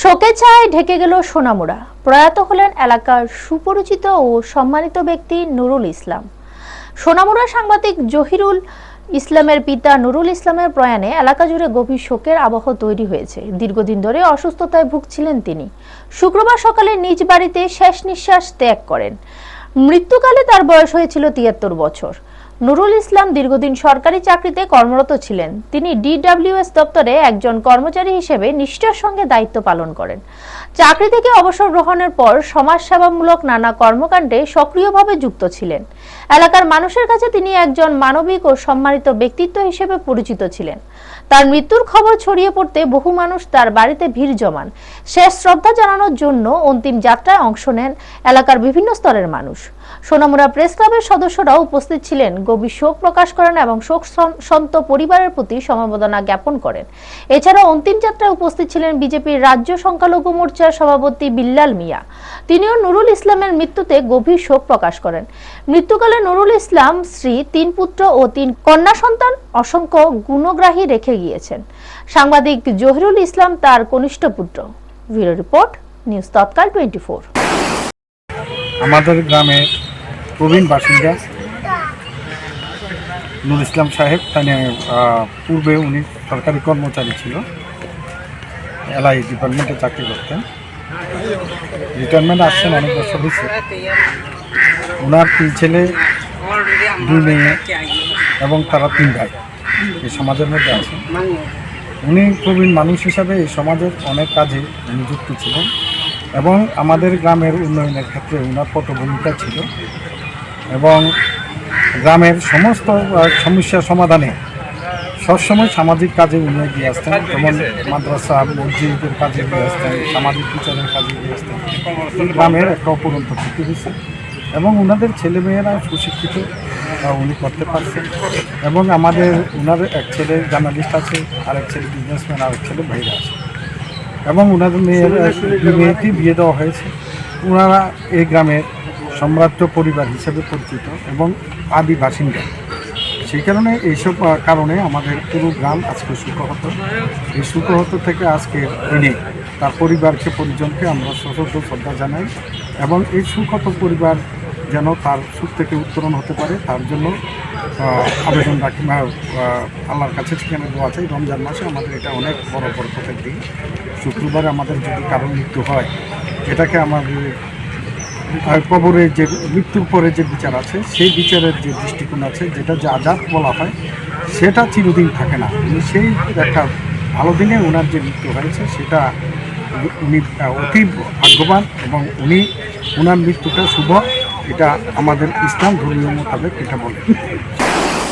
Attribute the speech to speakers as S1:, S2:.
S1: শোকে ছায় ঢেকে গেল সোনামুড়া। প্রয়াত হলেন এলাকার সুপরিচিত ও সম্মানিত ব্যক্তি নুরুল ইসলাম। সোনামুড়া সাংবাদিক জহিরুল ইসলামের পিতা নুরুল ইসলামের প্রয়াণে এলাকা জুড়ে গভীর শোকের আবহ তৈরি হয়েছে। দীর্ঘদিন ধরে অসুস্থতায় ভুগছিলেন তিনি। শুক্রবার সকালে নিজ বাড়িতে শেষ নিঃশ্বাস ত্যাগ করেন। মৃত্যুকালে তার বয়স হয়েছিল ৭৩ বছর। নুরুল ইসলাম দীর্ঘদিন সরকারি চাকরিতে কর্মরত ছিলেন। তিনি DWS দপ্তরে একজন কর্মচারী হিসেবে নিষ্ঠার সঙ্গে দায়িত্ব পালন করেন। চাকরি থেকে অবসর গ্রহণের পর সমাজসেবামূলক নানা কর্মকাণ্ডে সক্রিয়ভাবে যুক্ত ছিলেন। এলাকার মানুষের কাছে তিনি একজন মানবিক ও সম্মানিত ব্যক্তিত্ব হিসেবে পরিচিত ছিলেন। তার মৃত্যুর খবর ছড়িয়ে পড়তে বহু মানুষ তার বাড়িতে ভিড় জমান। শেষ শ্রদ্ধা জানানোর জন্য অন্তিম যাত্রায় অংশ নেন এলাকার বিভিন্ন স্তরের মানুষ। সোনামুড়া প্রেস ক্লাবের সদস্যরাও উপস্থিত ছিলেন, গভীর শোক প্রকাশ করেন এবং শোক সন্ত পরিবারের প্রতি সমবেদনা জ্ঞাপন করেন। এছাড়া অন্তিম যাত্রায় উপস্থিত ছিলেন বিজেপির রাজ্য সংখ্যালঘু মোর্চার সভাপতি বিল্লাল মিয়া। তিনিও নুরুল ইসলামের মৃত্যুতে গভীর শোক প্রকাশ করেন। মৃত্যুকালে নুরুল ইসলাম স্ত্রী, ৩ পুত্র ও ৩ কন্যা সন্তান অসংখ্য গুণগ্রাহী রেখে গিয়েছেন। সাংবাদিক জহিরুল ইসলাম তার কনিষ্ঠ পুত্র। ব্যুরো রিপোর্ট, নিউজ তৎকাল 24।
S2: আমাদের গ্রামে প্রবীণ বাসিন্দা নুরুল ইসলাম সাহেব, পূর্বে উনি সরকারি কর্মচারী ছিল, LI ডিপার্টমেন্টে চাকরি করতেন। রিটায়ারমেন্ট আসছেন অনেক বছর হয়েছে। ওনার 3 ছেলে, 2 মেয়ে এবং তারা 3 ভাই এই সমাজের মধ্যে আছেন। উনি প্রবীণ মানুষ হিসাবে এই সমাজের অনেক কাজে নিযুক্ত ছিলেন এবং আমাদের গ্রামের উন্নয়নের ক্ষেত্রে ওনার পটভূমিকা ছিল এবং গ্রামের সমস্ত সমস্যা সমাধানে সবসময় সামাজিক কাজে উনি এগিয়ে আসতেন। যেমন মাদ্রাসা, মসজিদের কাজে এগিয়ে আসতেন, সামাজিক বিচারের কাজে এগিয়ে আসতেন। গ্রামের একটা অপরন্ত ক্ষতি হয়েছে এবং ওনাদের ছেলেমেয়েরা সুশিক্ষিত উনি করতে পারছেন এবং ওনার এক ছেলে জার্নালিস্ট আছে, আরেক ছেলে বিজনেসম্যান, আরেক ছেলে বাইরে আছে এবং ওনাদের মেয়েটি বিয়ে দেওয়া হয়েছে। ওনারা এই গ্রামের সম্রাজ্য পরিবার হিসেবে পরিচিত এবং আদি বাসিন্দা। সেই কারণে এইসব কারণে আমাদের পুরো গ্রাম আজকে সুখহত। এই সুখহত থেকে আজকের দিনে তার পরিবারকে, পরিজনকে আমরা সশ্রদ্ধ শ্রদ্ধা জানাই এবং এই সুখহত পরিবার যেন তার সুখ থেকে উত্তরণ হতে পারে তার জন্য আবেদন রাখি। আল্লাহর কাছে ঠিকানা দেওয়া আছে। রমজান মাসে আমাদের এটা অনেক বড় বরকতের দিন। শুক্রবারে আমাদের যদি কারো মৃত্যু হয়, এটাকে আমাদের কবরে যে মৃত্যুর পরে যে বিচার আছে, সেই বিচারের যে দৃষ্টিকোণ আছে, যেটা যে আজাদ বলা হয়, সেটা চিরদিন থাকে না। উনি সেই একটা ভালো দিনে ওনার যে মৃত্যু হয়েছে সেটা উনি অতি ভাগ্যবান এবং ওনার মৃত্যুটা শুভ, এটা আমাদের ইসলাম ধর্মীয় মোতাবেক এটা বলে।